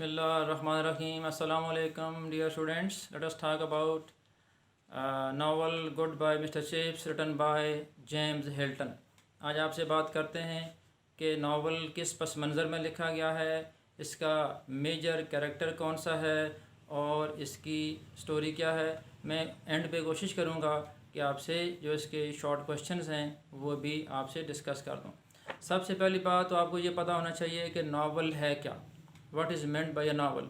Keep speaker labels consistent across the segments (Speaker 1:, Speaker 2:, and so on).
Speaker 1: Bismillahirrahmanirrahim. Assalamu alaikum, dear students. Let us talk about novel Good by Mr. Chips written by James Hilton. आज आपसे बात करते हैं कि नावल किस पस मंज़र में लिखा गया है, इसका मेजर कैरेक्टर कौन सा है और इसकी स्टोरी क्या है। मैं एंड पे कोशिश करूँगा कि आपसे जो इसके शॉर्ट क्वेश्चंस हैं वो भी आपसे डिस्कस कर दूँ। सबसे पहली बात तो आपको ये पता होना चाहिए कि नावल है क्या। What is meant by a novel?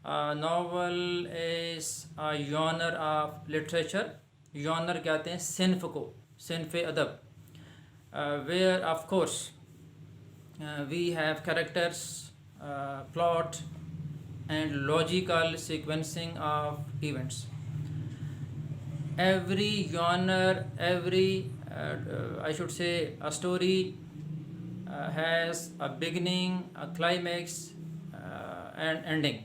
Speaker 1: A novel is a genre of literature. Genre कहते हैं सिन्फ को, सिन्फ अदब, where of course we have characters, plot and logical sequencing of events. Every genre, every I should say a story has a beginning, a climax and ending.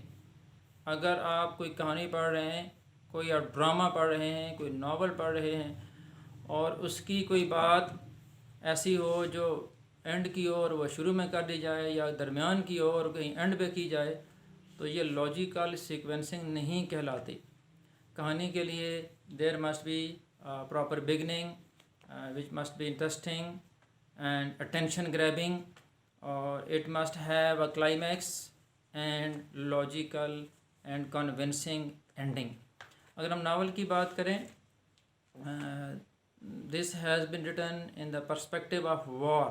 Speaker 1: अगर आप कोई कहानी पढ़ रहे हैं, कोई आप ड्रामा पढ़ रहे हैं, कोई नावल पढ़ रहे हैं और उसकी कोई बात ऐसी हो जो एंड की ओर वो शुरू में कर दी जाए या दरमियान की ओर कहीं एंड पे की जाए, तो ये लॉजिकल सीक्वेंसिंग नहीं कहलाती। कहानी के लिए there must be proper beginning which must be interesting and attention grabbing, और it must have a climax and logical and convincing ending. अगर हम नावल की बात करें, this has been written in the perspective of war,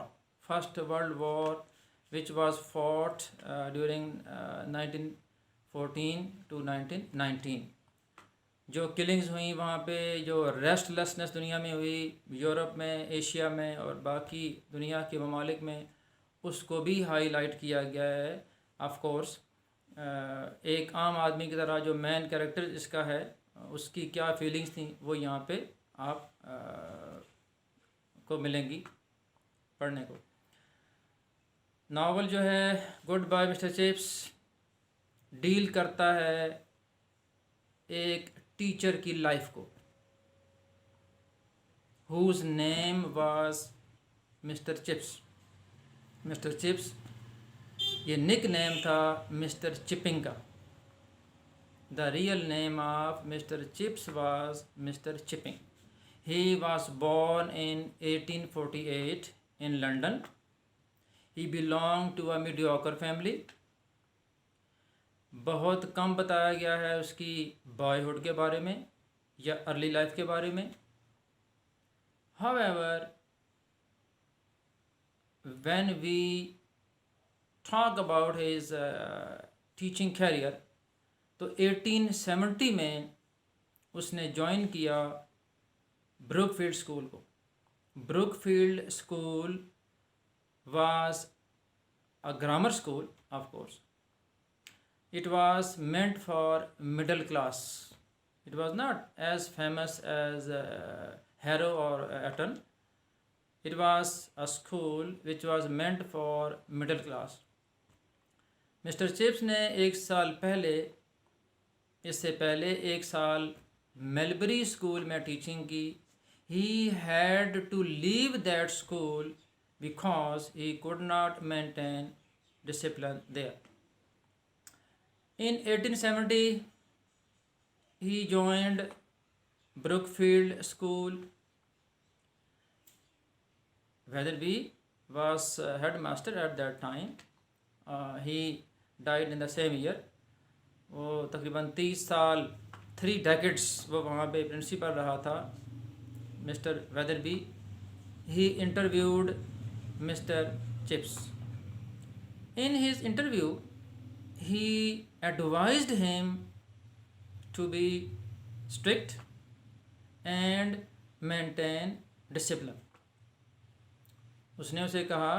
Speaker 1: first world war which was fought during 1914 to 1919। जो killings हुई वहाँ पे, जो रेस्टलेसनेस दुनिया में हुई, यूरोप में, एशिया में और बाकी दुनिया के ममालिक में, उसको भी हाईलाइट किया गया है। ऑफ कोर्स एक आम आदमी की तरह जो मेन कैरेक्टर इसका है उसकी क्या फीलिंग्स थी वो यहाँ पे आप को मिलेंगी पढ़ने को। नावल जो है goodbye mister Chips deal करता है एक टीचर की लाइफ को, whose name was mister Chips. Mister Chips ये निक नेम था मिस्टर चिपिंग का। The real name of mister Chips was mister Chipping. He was born in 1848 in London. He belong to a mediocre family. बहुत कम बताया गया है उसकी boyhood के बारे में या अर्ली लाइफ के बारे में। However when we talk about his teaching career, तो 1870 में उसने ज्वाइन किया ब्रुकफील्ड स्कूल को। Brookfield school was a grammar school, of course. It was meant for middle class. It was not as famous as Harrow or Eton. It was a school which was meant for middle class. Mister chips ने एक साल पहले, इससे पहले एक साल mulberry school में teaching की। He had to leave that school because he could not maintain discipline there. In 1870 he joined Brookfield school. Wetherby was headmaster at that time. He died in the same year. वो तकरीबन 30 साल 3 decades वो वहाँ पे principal रहा था mister Wetherby. He interviewed mister Chips. In his interview he advised him to be strict and maintain discipline. उसने उसे कहा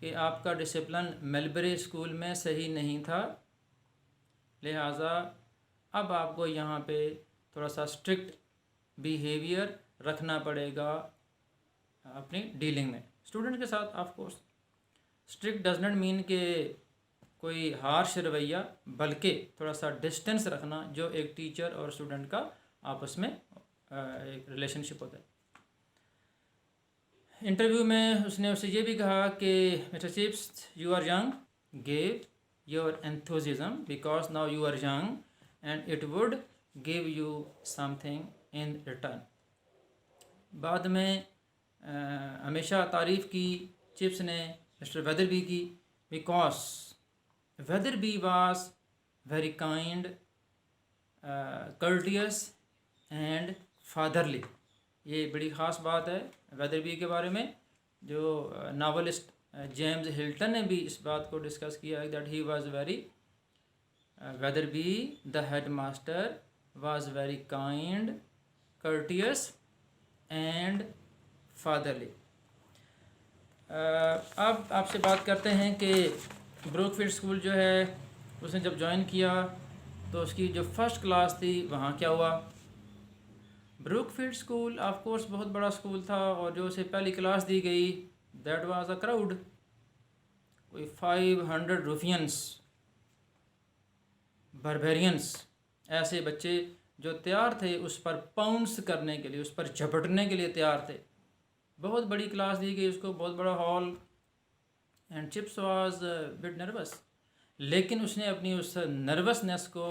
Speaker 1: कि आपका डिसिप्लिन मेलबरी स्कूल में सही नहीं था, लिहाजा अब आपको यहाँ पे थोड़ा सा स्ट्रिक्ट बिहेवियर रखना पड़ेगा अपनी डीलिंग में स्टूडेंट के साथ। Of course strict does not mean कि कोई हार्श रवैया, बल्कि थोड़ा सा डिस्टेंस रखना जो एक टीचर और स्टूडेंट का आपस में एक रिलेशनशिप होता है। इंटरव्यू में उसने उससे ये भी कहा कि mister Chips, you are young, gave your enthusiasm because now you are young and it would give you something in return. बाद में हमेशा तारीफ़ की चिप्स ने मिस्टर वेदरबी की, because Weatherby was very kind, courteous and fatherly. ये बड़ी ख़ास बात है वेदरबी के बारे में. जो नावलिस्ट जेम्स हिल्टन ने भी इस बात को डिस्कस किया है that he was very, Weatherby the head master was very kind, courteous and fatherly. अब आपसे बात करते हैं कि ब्रूकफील्ड स्कूल जो है उसने जब ज्वाइन किया तो उसकी जो फर्स्ट क्लास थी वहाँ क्या हुआ. ब्रूकफील्ड स्कूल ऑफ कोर्स बहुत बड़ा स्कूल था और जो उसे पहली क्लास दी गई दैट वाज अ क्राउड. कोई 500 रुफियंस, बारबेरियंस, ऐसे बच्चे जो तैयार थे उस पर पाउंस करने के लिए, उस पर झपटने के लिए तैयार थे. बहुत बड़ी क्लास दी गई उसको, बहुत बड़ा hall. And chips was bit nervous, लेकिन उसने अपनी उस नर्वसनेस को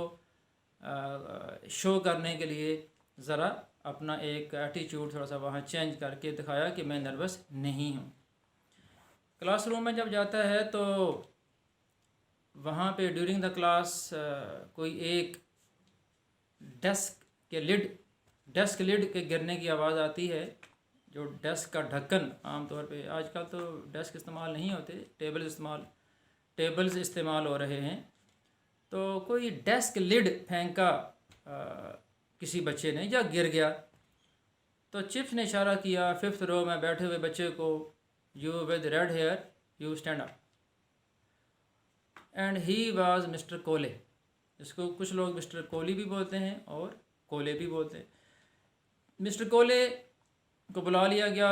Speaker 1: शो करने के लिए ज़रा अपना एक एटीट्यूड थोड़ा सा वहाँ चेंज करके दिखाया कि मैं नर्वस नहीं हूँ. क्लासरूम में जब जाता है तो वहाँ पे ड्यूरिंग द क्लास कोई एक डेस्क लिड के गिरने की आवाज़ आती है. जो डेस्क का ढक्कन, आमतौर पे आजकल तो डेस्क इस्तेमाल नहीं होते, टेबल्स इस्तेमाल हो रहे हैं. तो कोई डेस्क लिड फेंका किसी बच्चे ने या गिर गया. तो चिप्स ने इशारा किया 5th रो में बैठे हुए बच्चे को, you with red hair you stand up. And he was mister Colley. इसको कुछ लोग मिस्टर कोहली भी बोलते हैं और कोले भी बोलते हैं. मिस्टर कोले को बुला लिया गया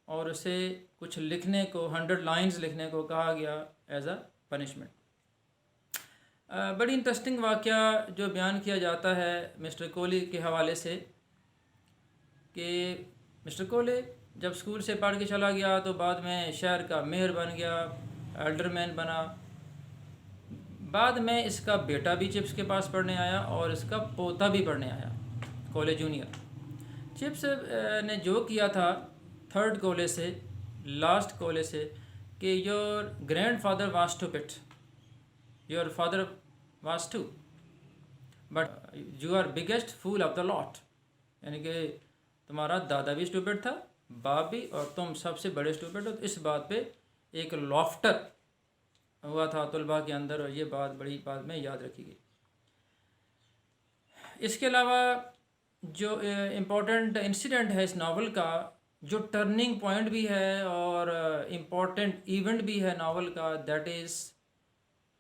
Speaker 1: और उसे कुछ लिखने को, 100 लाइंस लिखने को कहा गया एज अ पनिशमेंट. बड़ी इंटरेस्टिंग वाक़या जो बयान किया जाता है मिस्टर कोहली के हवाले से कि मिस्टर कोहली जब स्कूल से पढ़ के चला गया तो बाद में शहर का मेयर बन गया, एल्डरमैन बना. बाद में इसका बेटा भी चिप्स के पास पढ़ने आया और इसका पोता भी पढ़ने आया, कोले जूनियर. चिप्स ने जो किया था 3rd कोले से, लास्ट कोले से, कि your grandfather was stupid, your father was too, but you are biggest fool of the lot. यानी कि तुम्हारा दादा भी स्टूपिड था, बाप भी, और तुम सबसे बड़े स्टूपिड हो. तो इस बात पे एक लॉफ्टर हुआ था तलबा के अंदर और ये बात बड़ी बाद में याद रखी गई. इसके अलावा जो इम्पोर्टेंट इंसिडेंट है इस नावल का, जो टर्निंग पॉइंट भी है और इम्पोर्टेंट इवेंट भी है नावल का, that is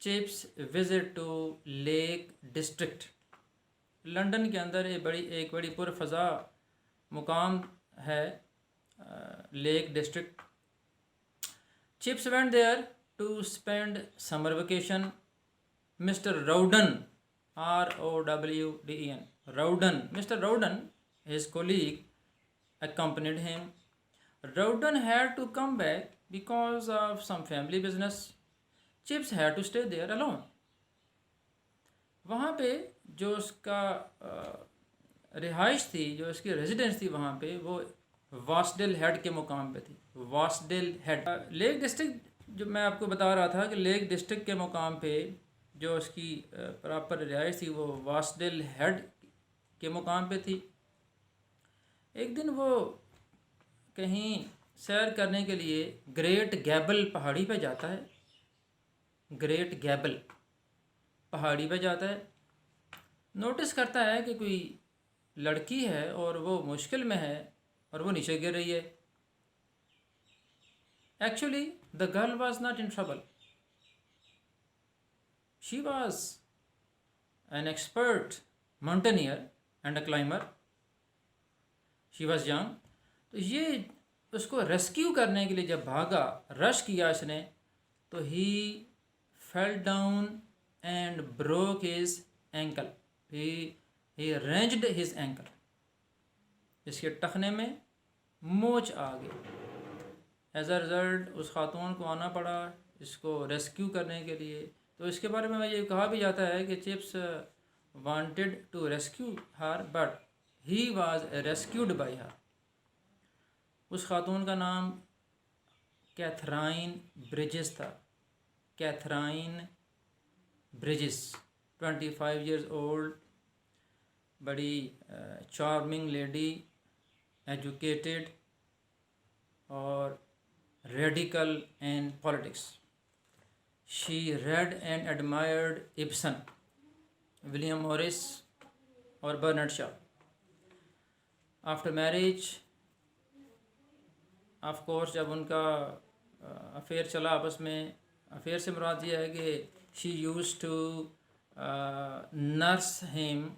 Speaker 1: Chips visit to lake district. London के अंदर एक बड़ी पुरफ़ज़ा मुकाम है lake district. Chips went there to spend summer vacation. Mr. Rowden, R-O-W-D-E-N, Rowden, Mr. Rowden, his colleague, accompanied him. Rowden had to come back because of some family business. Chips had to stay there alone. वहाँ पे जो उसका रिहाइश थी, जो उसकी residence थी वहाँ पे, वो वास्डेल हेड के मुकाम पे थी. वास्डेल हेड लेक डिस्ट्रिक्ट जो मैं आपको बता रहा था कि लेक डिस्ट्रिक्ट के मुकाम पे जो उसकी प्रॉपर रिहाइश थी वो वास्डेल हेड के मुकाम पे थी. एक दिन वो कहीं सैर करने के लिए ग्रेट गैबल पहाड़ी पे जाता है. ग्रेट गैबल पहाड़ी पे जाता है, नोटिस करता है कि कोई लड़की है और वो मुश्किल में है और वो नीचे गिर रही है. Actually, the girl was not in trouble. She was an expert mountaineer and a climber. She was young. तो ये उसको रेस्क्यू करने के लिए जब भागा, रश किया इसने, तो he fell down and broke his ankle. He wrenched his ankle. इसके टखने में मोच आ गई. एज अ रिज़ल्ट उस खातून को आना पड़ा इसको रेस्क्यू करने के लिए. तो इसके बारे में ये कहा भी जाता है कि Chips wanted to rescue her but he was rescued by her. उस खातून का नाम कैथराइन ब्रिजेस था। कैथराइन ब्रिजेस, 25 ईयर्स ओल्ड, बड़ी चार्मिंग लेडी, एजुकेटेड और radical in politics. She read and admired Ibsen, William Morris और Bernard Shaw. After marriage, of course, जब उनका अफेयर चला आपस में, अफेयर से मुराद ये है कि she use to nurse him,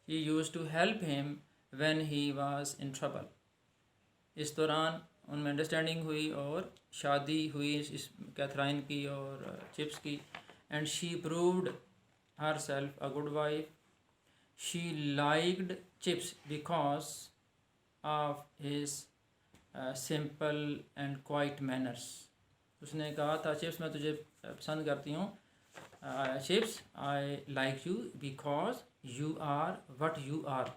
Speaker 1: she use to help him when he was in trouble. इस दौरान उनमें अंडरस्टैंडिंग हुई और शादी हुई इस कैथराइन की और चिप्स की। And she proved herself a good wife. She liked Chips because of his simple and quiet manners. उसने कहा था, चिप्स मैं तुझे पसंद करती हूँ, Chips I like you because you are what you are,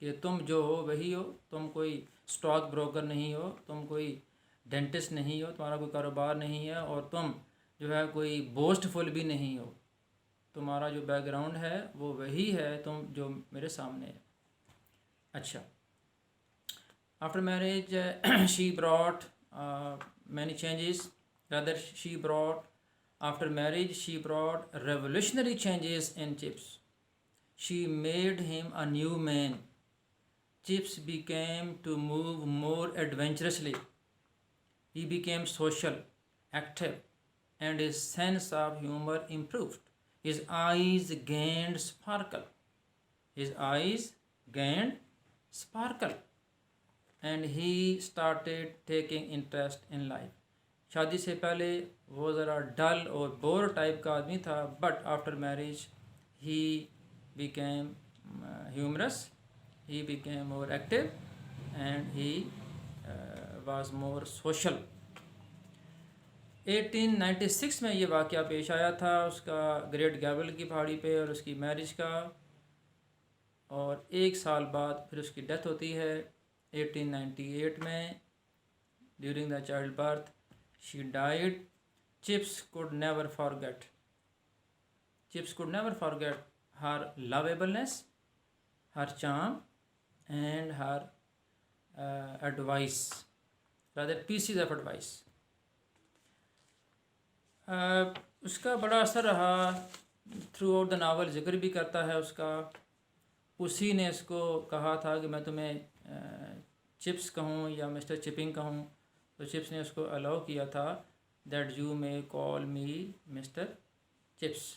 Speaker 1: कि तुम जो हो वही हो। तुम कोई स्टॉक ब्रोकर नहीं हो, तुम कोई डेंटिस्ट नहीं हो, तुम्हारा कोई कारोबार नहीं है, और तुम जो है कोई बोस्टफुल भी नहीं हो। तुम्हारा जो बैकग्राउंड है वो वही है तुम जो मेरे सामने है। अच्छा, after marriage she brought many changes, rather she brought, after marriage she brought revolutionary changes in chips. She made him a new man. Chips began to move more adventurously. He became social, active, and his sense of humor improved. His eyes gained sparkle. His eyes gained sparkle. And he started taking interest in life. शादी से पहले वो ज़रा डल और bore type का आदमी था, but after marriage he became humorous. He became more active and he was more social. 1896 में ये वाक़या पेश आया था उसका ग्रेट गैबल की पहाड़ी पे और उसकी मैरिज का, और एक साल बाद फिर उसकी डेथ होती है 1898 में during the child birth she died. Chips could never forget, Chips could never forget her lovableness, her charm and her advice, rather pieces of advice. उसका बड़ा असर रहा थ्रू आउट द नावल, जिक्र भी करता है उसका। उसी ने इसको कहा था कि मैं तुम्हें चिप्स कहूँ या मिस्टर चिपिंग कहूँ, तो चिप्स ने उसको अलाउ किया था, that you may call me mister chips.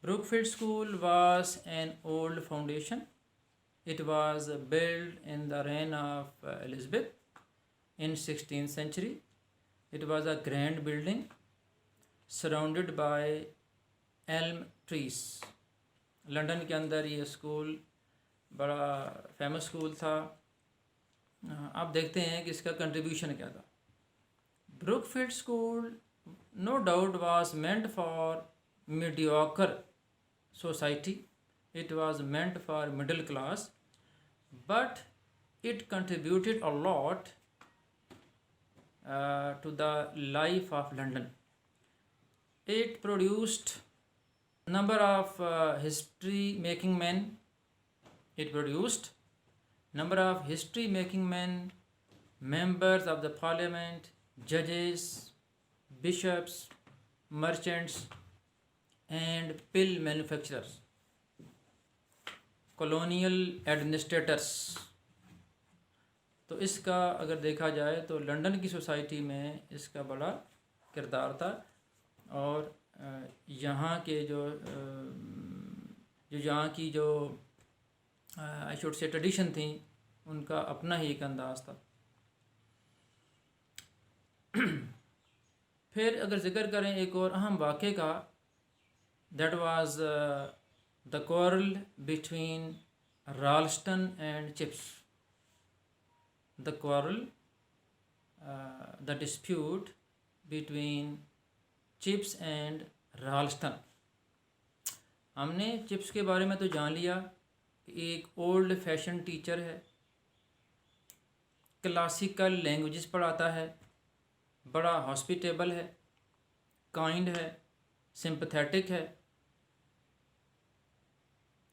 Speaker 1: Brookfield school was an old foundation. It was built in the reign of Elizabeth in 16th century. It was a grand building surrounded by elm trees. London के अंदर ये school बड़ा famous school था। आप देखते हैं कि इसका कंट्रीब्यूशन क्या था। Brookfield school no doubt was meant for mediocre society. It was meant for middle class, but it contributed a lot to the life of London. It produced number of history-making men. It produced number of history-making men, members of the parliament, judges, bishops, merchants, and pill manufacturers, colonial administrators. तो इसका अगर देखा जाए तो London की society में इसका बड़ा किरदार था, और यहाँ के जो यहाँ की जो आई शुड से ट्रेडिशन थी, उनका अपना ही एक अंदाज था। फिर अगर ज़िक्र करें एक और अहम वाक़े का, that was the quarrel between Ralston and Chips. The quarrel, the dispute between Chips and Ralston. हमने चिप्स के बारे में तो जान लिया कि एक ओल्ड फैशन टीचर है, क्लासिकल लैंग्वेजेस पढ़ाता है, बड़ा हॉस्पिटेबल है, काइंड है, सिंपथेटिक है,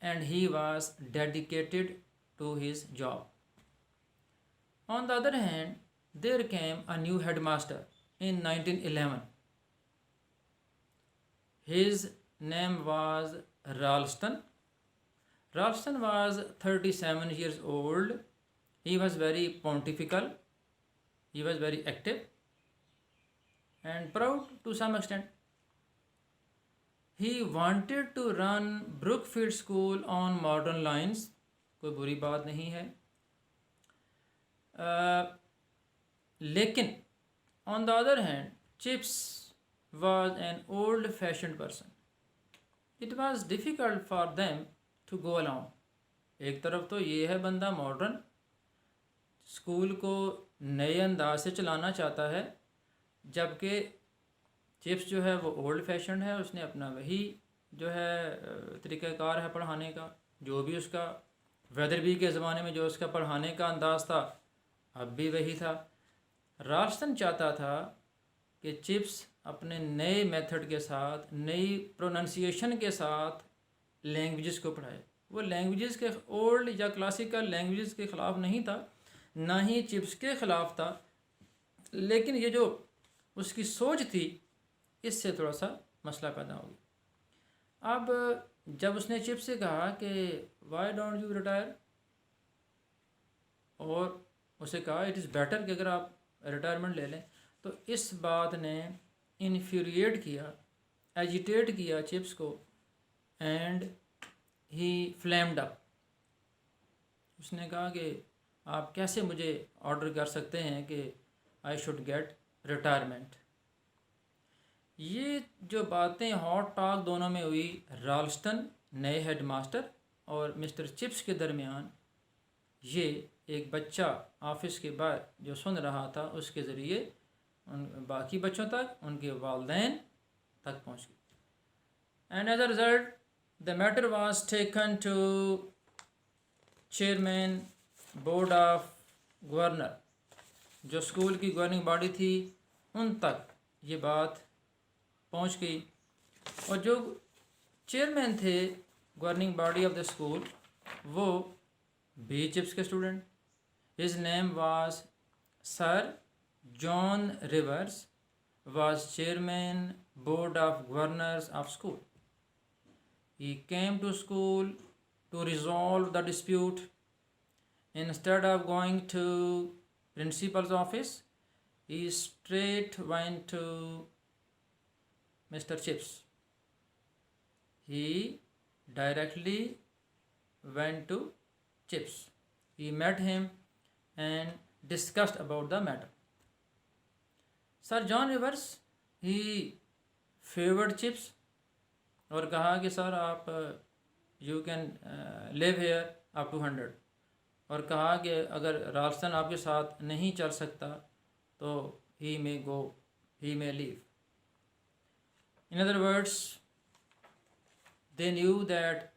Speaker 1: and he was dedicated to his job. On the other hand, there came a new headmaster in 1911. His name was Ralston. Ralston was 37 years old. He was very pontifical, he was very active and proud to some extent. He wanted to run Brookfield School on modern lines. कोई बुरी बात नहीं है, लेकिन on the other hand, Chips was an old-fashioned person. It was difficult for them to go along. एक तरफ तो ये है बंदा मॉडर्न, स्कूल को नए अंदाज से चलाना चाहता है, जबकि चिप्स जो है वो ओल्ड फैशन है। उसने अपना वही जो है तरीक़ाकार है पढ़ाने का, जो भी उसका वेदरबी के ज़माने में जो उसका पढ़ाने का अंदाज़ था, अब भी वही था। राल्स्टन चाहता था कि चिप्स अपने नए मेथड के साथ, नई प्रोनाउंसिएशन के साथ लैंग्वेजेस को पढ़ाए। वो लैंग्वेजेस के ओल्ड या क्लासिकल लैंग्वेजेस के ख़िलाफ़ नहीं था, ना ही चिप्स के ख़िलाफ़ था, लेकिन ये जो उसकी सोच थी, इससे थोड़ा सा मसला पैदा हो गया। अब जब उसने चिप्स से कहा कि वाई डोंट यू रिटायर, और उसे कहा इट इज़ बेटर कि अगर आप रिटायरमेंट ले लें, तो इस बात ने इन्फ्यूरिएट किया, एजिटेट किया चिप्स को, एंड ही फ्लेम्ड अप। उसने कहा कि आप कैसे मुझे ऑर्डर कर सकते हैं कि आई शुड गेट रिटायरमेंट। ये जो बातें हॉट टॉक दोनों में हुई, राल्स्टन नए हेडमास्टर और मिस्टर चिप्स के दरमियान, ये एक बच्चा ऑफिस के बाहर जो सुन रहा था उसके ज़रिए उन बाकी बच्चों तक, उनके वालिदैन तक पहुंच गई। And as a result the matter was taken to chairman board of governor, जो स्कूल की गवर्निंग बॉडी थी, उन तक ये बात पहुंच गई। और जो चेयरमैन थे governing body of the school, वो भी चिप्स के student. His name was sir John Rivers, was chairman board of governors of school. He came to school to resolve the dispute. Instead of going to principal's office, he straight went to Mr. Chips. He directly went to Chips. He met him and discussed about the matter. Sir John Rivers, he favored Chips और कहा कि sir आप you can live here up to 100, और कहा कि अगर राल्स्टन आपके साथ नहीं चल सकता तो he may go, he may leave. In other words, they knew that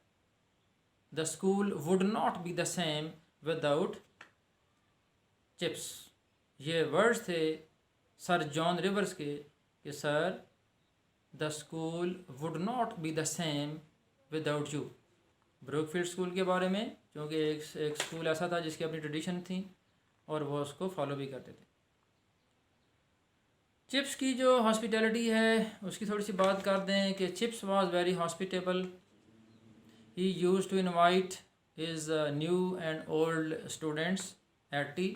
Speaker 1: the school would not be the same without chips. ये वर्ड्स थे सर जॉन रिवर्स के कि sir the school would not be the same without you. Brookfield school के बारे में, क्योंकि एक school ऐसा था जिसकी अपनी ट्रेडिशन थी और वो उसको फॉलो भी करते थे। चिप्स की जो हॉस्पिटैलिटी है उसकी थोड़ी सी बात कर दें कि Chips was very hospitable. He used to invite his new and old students at tea.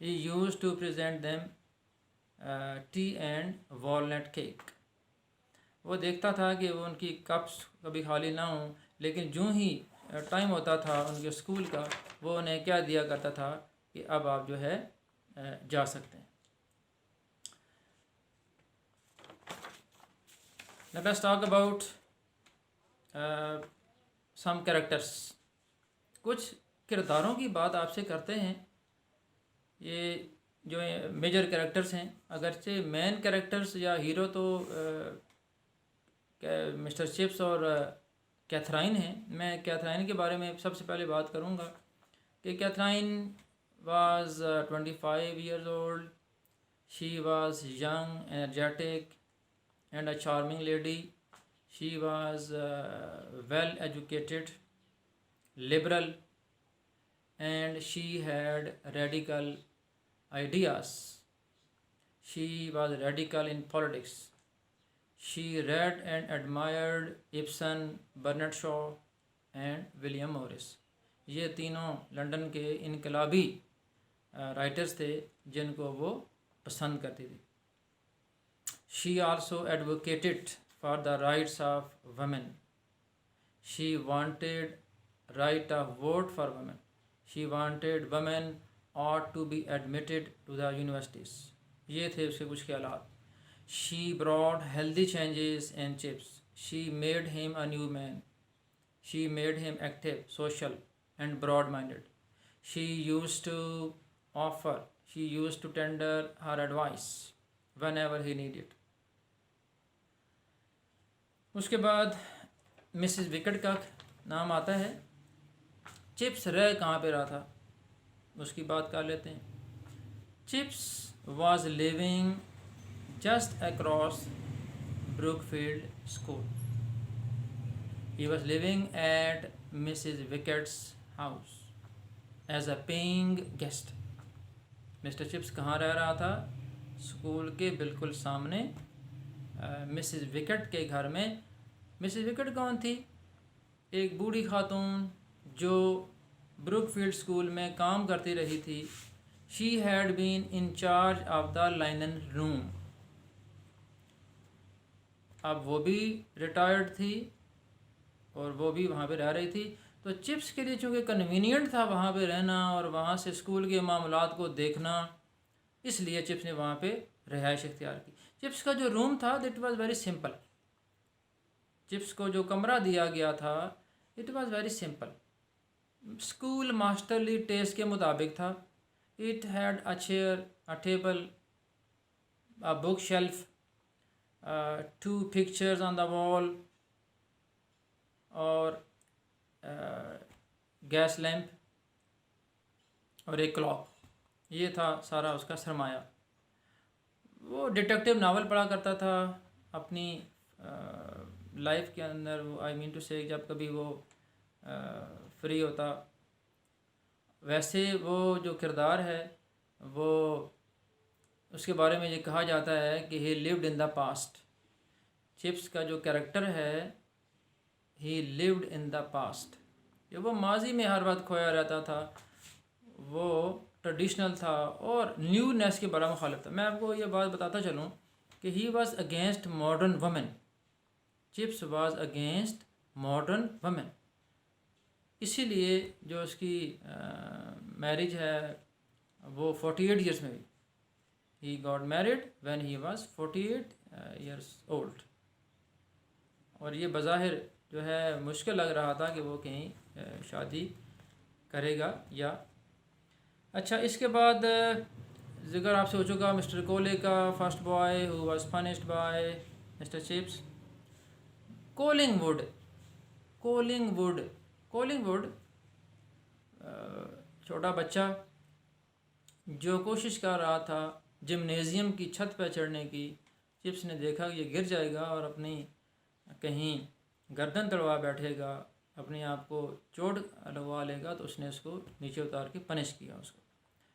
Speaker 1: He used to present them tea and walnut cake. वो देखता था कि वो उनकी कप्स कभी खाली ना हों, लेकिन जो ही टाइम होता था उनके स्कूल का, वो उन्हें क्या दिया करता था कि अब आप जो है जा सकते हैं। Let's talk about some characters. कुछ किरदारों की बात आपसे करते हैं। ये जो मेजर कैरेक्टर्स हैं, अगरचे मेन कैरेक्टर्स या हीरो तो मिस्टर चिप्स और कैथराइन हैं। मैं कैथराइन के बारे में सबसे पहले बात करूंगा कि Catherine was 25 years old. She was young, energetic, and a charming lady. She was well educated, liberal, and she had radical ideas. She was radical in politics. She read and admired Ibsen, Bernard Shaw, and William Morris. ये तीनों London के इनकलाबी writers थे जिनको वो पसंद करती थी। She also advocated for the rights of women. She wanted right of vote for women. She wanted women ought to be admitted to the universities. ये थे उसके कुछ ख्यालात। She brought healthy changes in Chips. She made him a new man. She made him active, social, and broad-minded. She used to tender her advice whenever he needed. उसके बाद Mrs wicket का नाम आता है। चिप्स रह कहाँ पे रहा था उसकी बात कर लेते हैं। Chips was living just across Brookfield School. He was living at Mrs. Wickett's house as a paying guest. Mister chips कहाँ रह रहा था? स्कूल के बिल्कुल सामने मिसेस विकेट के घर में। मिसेस विकेट कौन थी? एक बूढ़ी खातून जो ब्रुकफील्ड स्कूल में काम करती रही थी। She had been in charge of the linen room. अब वो भी रिटायर्ड थी और वो भी वहाँ पे रह रही थी। तो चिप्स के लिए चूँकि कन्वीनियंट था वहाँ पे रहना और वहाँ से स्कूल के मामलात को देखना, इसलिए चिप्स ने वहाँ पे रिहाइश इख्तियार की। चिप्स का जो रूम था it was very simple. Chips को जो कमरा दिया गया था it was very simple, school masterly taste के मुताबिक था। It had a chair, a table, a bookshelf, 2 pictures on the wall, और गैस लैंप और एक क्लॉक। ये था सारा उसका सरमाया। वो डिटेक्टिव नावल पढ़ा करता था अपनी लाइफ के अंदर। वो आई मीन टू से जब कभी वो फ्री होता। वैसे वो जो किरदार है वो उसके बारे में ये कहा जाता है कि ही lived in the past. Chips का जो कैरेक्टर है ही लिव्ड इन द पास्ट। ये वो माजी में हर वक्त खोया रहता था, वो ट्रेडिशनल था और न्यूनेस के बड़ा मुखालिफ था। मैं आपको ये बात बताता चलूँ कि he was against modern women. Chips was against modern women. इसीलिए जो उसकी मैरिज है वो 48 ईयर्स में हुई। He got married when he was 48 years old. और ये बज़ाहिर जो है मुश्किल लग रहा था कि वो कहीं शादी करेगा या। अच्छा, इसके बाद ज़िक्र आपसे हो चुका मिस्टर कोले का, first boy who was punished by mister Chips. Collingwood छोटा बच्चा जो कोशिश कर रहा था जिम्नेज़ियम की छत पर चढ़ने की। चिप्स ने देखा कि ये गिर जाएगा और अपनी कहीं गर्दन तड़वा बैठेगा, अपने आप को चोट लगवा लेगा, तो उसने उसको नीचे उतार के पनिश किया उसको।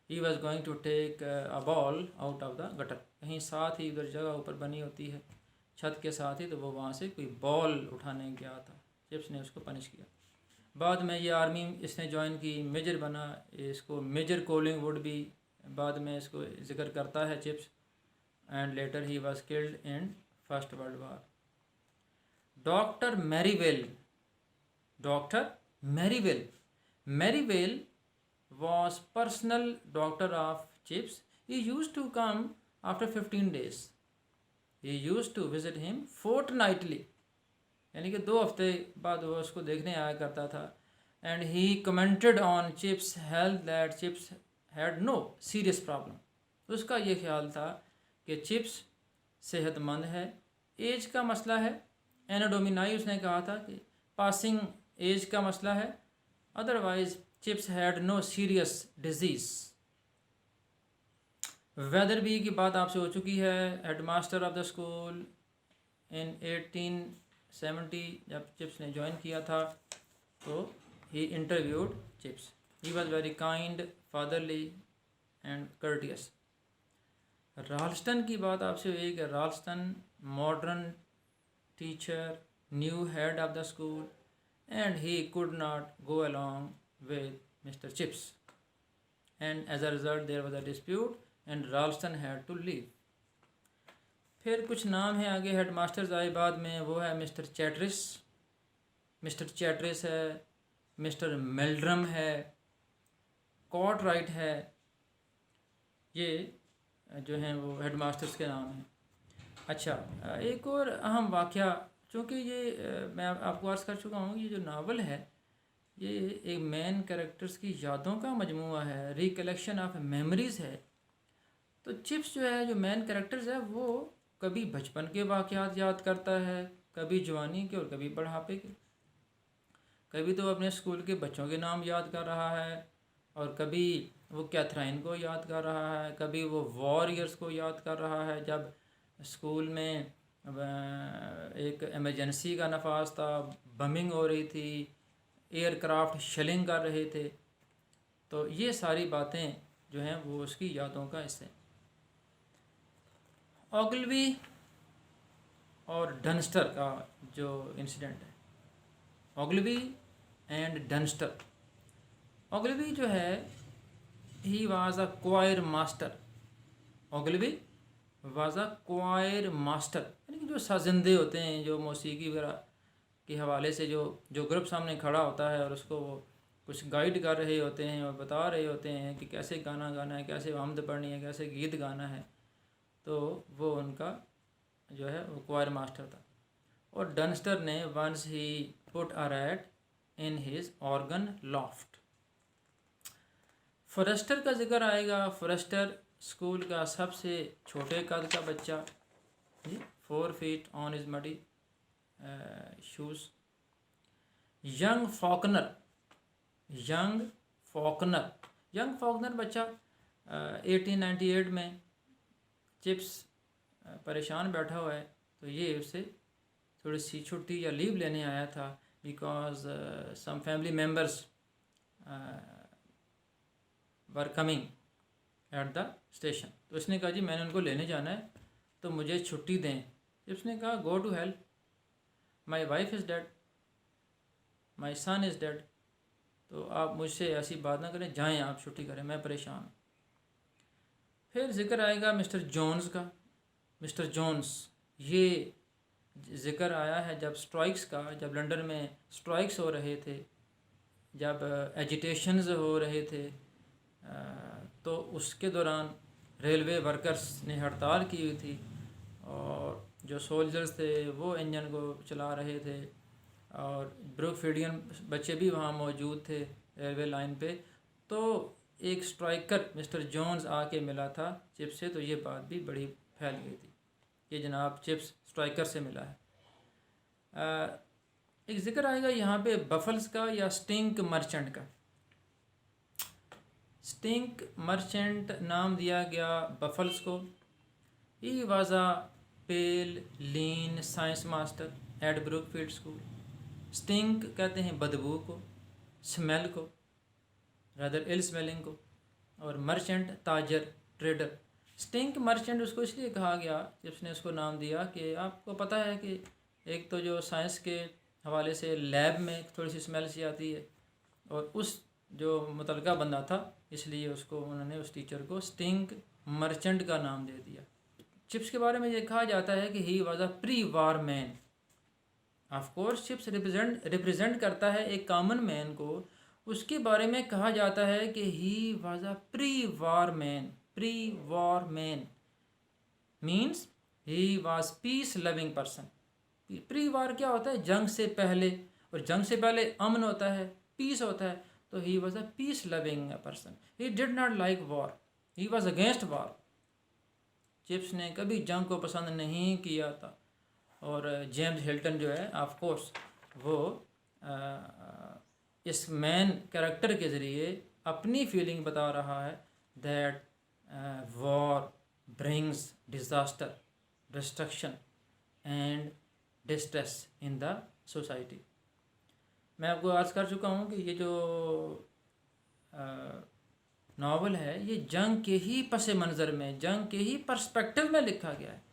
Speaker 1: He was going to take a ball out of the gutter. कहीं साथ ही उधर जगह ऊपर बनी होती है छत के साथ ही, तो वो वहाँ से कोई बॉल उठाने गया था। चिप्स ने उसको पनिश किया। बाद में ये आर्मी इसने ज्वाइन की, मेजर बना। इसको मेजर कोलिंगवुड भी बाद में इसको जिक्र करता है Chips. And later he was killed in first world war. Doctor Merivale was personal doctor of Chips. He used to come after 15 days. He used to visit him fortnightly. यानी कि 2 हफ्ते बाद वो उसको देखने आया करता था। And he commented on Chips' health that Chips had no serious problem. उसका ये ख्याल था कि चिप्स सेहतमंद है। एज का मसला है, एनाडोमिनाई उसने कहा था कि पासिंग एज का मसला है, otherwise Chips had no serious disease. Wetherby की बात आपसे हो चुकी है, headmaster of the school in 1870। जब चिप्स ने ज्वाइन किया था तो he interviewed Chips. He was very kind, fatherly and courteous. Ralston की बात आपसे हुई कि Ralston modern teacher, new head of the school, and he could not go along with Mr Chips, and as a result there was a dispute and Ralston had to leave. फिर कुछ नाम है आगे हेडमास्टर्स आए बाद में, वो है मिस्टर चैट्रिस। मिस्टर चैट्रिस है, मिस्टर मेल्ड्रम है, कॉर्टराइट है, ये जो हैं वो हेडमास्टर्स के नाम हैं। अच्छा, एक और अहम वाक़या, चूँकि ये मैं आपको अर्ज़ कर चुका हूँ, ये जो नावल है ये एक मेन कैरेक्टर्स की यादों का मजमूआ है, रिकलेक्शन ऑफ मेमोरीज़ है। तो चिप्स जो है, जो मेन कैरेक्टर्स है, वो कभी बचपन के वाक़यात याद करता है, कभी जवानी के और कभी बुढ़ापे के, कभी तो अपने स्कूल के बच्चों के नाम याद कर रहा है, और कभी वो कैथराइन को याद कर रहा है, कभी वो वॉरियर्स को याद कर रहा है जब स्कूल में एक इमरजेंसी का नफाज था, बमिंग हो रही थी, एयरक्राफ्ट शेलिंग कर रहे थे। तो ये सारी बातें जो हैं वो उसकी यादों का हिस्सा है। ऑगलवी और डनस्टर का जो इंसिडेंट है, ऑगलवी एंड डनस्टर। ऑगलवी जो है, he was a choir master. Ogilvie was a choir master, यानी कि जो साजिंदे होते हैं, जो मौसीकी वगैरह के हवाले से जो ग्रुप सामने खड़ा होता है और उसको वो कुछ गाइड कर रहे होते हैं और बता रहे होते हैं कि कैसे गाना गाना है, कैसे हमद पढ़नी है, कैसे गीत गाना है, तो वो उनका जो है वो क्वायर मास्टर था। और डनस्टर ने once he put a rat in his organ loft. Forester का जिक्र आएगा। फॉरेस्टर स्कूल का सबसे छोटे कद का बच्चा, 4 feet on his muddy shoes. Young Faulkner, young Faulkner, young Faulkner बच्चा 1898 में चिप्स परेशान बैठा हुआ है, तो ये उससे थोड़ी सी छुट्टी या लीव लेने आया था, because some family members were coming at the station. तो उसने कहा जी मैंने उनको लेने जाना है, तो मुझे छुट्टी दें। चिप्स ने कहा go to hell, my wife is dead, my son is dead, तो आप मुझसे ऐसी बात ना करें, जाएं आप, छुट्टी करें, मैं परेशान हूँ। फिर जिक्र आएगा मिस्टर जोन्स का। मिस्टर जोन्स, ये जिक्र आया है जब स्ट्राइक्स का, जब लंदन में स्ट्राइक्स हो रहे थे, जब एजिटेशंस हो रहे थे, तो उसके दौरान रेलवे वर्कर्स ने हड़ताल की हुई थी और जो सोल्जर्स थे वो इंजन को चला रहे थे, और ब्रूकफील्डियन बच्चे भी वहाँ मौजूद थे रेलवे लाइन पे। तो एक स्ट्राइकर मिस्टर जोन्स आके मिला था चिप्स से, तो ये बात भी बड़ी फैल गई थी कि जनाब चिप्स स्ट्राइकर से मिला है। एक जिक्र आएगा यहाँ पे बफल्स का या स्टिंक मर्चेंट का। स्टिंक मर्चेंट नाम दिया गया बफल्स को। He was a pale lean science master at Brookfield school. Stink कहते हैं बदबू को, स्मेल को, रादर इल स्मेलिंग को, और मर्चेंट ताजर, ट्रेडर। स्टिंक मर्चेंट उसको इसलिए कहा गया, जिसने उसको नाम दिया कि आपको पता है कि एक तो जो साइंस के हवाले से लैब में थोड़ी सी स्मेल सी आती है, और उस जो मुतलका बंदा था इसलिए उसको उन्होंने, उस टीचर को स्टिंक मर्चेंट का नाम दे दिया। चिप्स के बारे में ये कहा जाता है कि he was a pre war man. Of course chips represent करता है एक कॉमन मैन को, उसके बारे में कहा जाता है कि he was a pre war man. Pre war man means he was peace loving person. Pre war क्या होता है? जंग से पहले, और जंग से पहले अमन होता है, पीस होता है, तो ही was a piece loving person. He did not like war, he was against war. Chips ने कभी जंग को पसंद नहीं किया था। और जेम्स हिल्टन जो है ऑफ कोर्स वो इस मेन कैरेक्टर के ज़रिए अपनी फीलिंग बता रहा है that war brings disaster, destruction and distress in the society. मैं आपको अर्ज़ कर चुका हूँ कि ये जो नावल है ये जंग के ही पस मंज़र में, जंग के ही पर्सपेक्टिव में लिखा गया है।